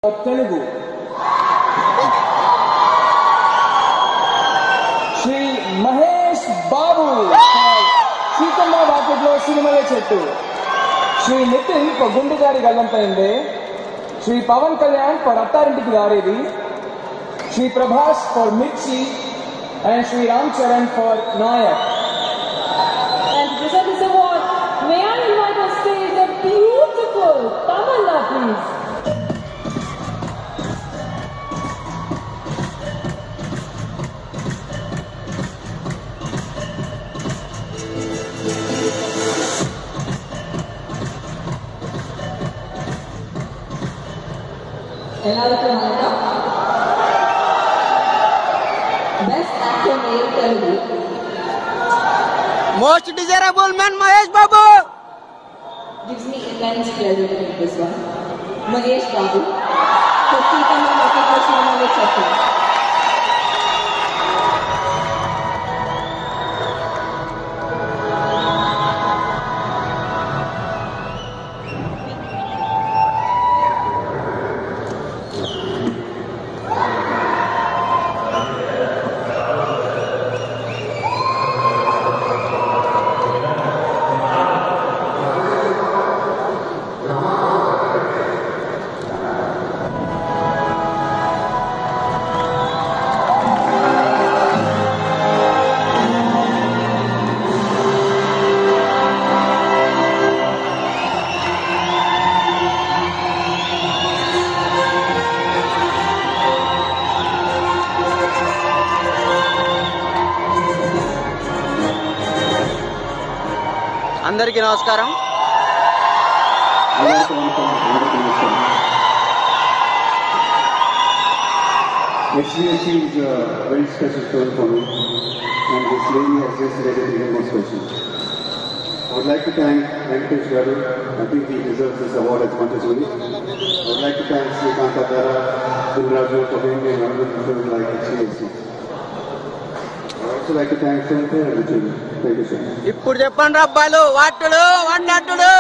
Telugu. Shri Mahesh Babu for Sitama Vakitlo Sinimala Chettu. Shri Nitin for Gundugari Gallampainde. Shri Pavan Kalyan for Attarinti Garedi. Shri Prabhas for Mirchi and Shri Ramcharan for Nayak. And to present this award, may I invite on stage the beautiful Tamala, please. Best actor male Telugu. Most desirable man Mahesh Babu. Gives me immense pleasure to make this one. Mahesh Babu. For Sitama Vakitlo Sinimala Chettu. అందరికీ నమస్కారం. HVAC is a very special story for me, and this lady has just made it even more special. I would like to thank Venkatesh Garu. I think he deserves this award as much as we. I would like to thank Srikanta Dara, Dilraju for being a wonderful film like HVAC. I would also like to thank Filmfare and the children. Thank you so much. ఇప్పుడు చెప్పండి అబ్బాయిలు వాటుడు వన్నట్టుడు.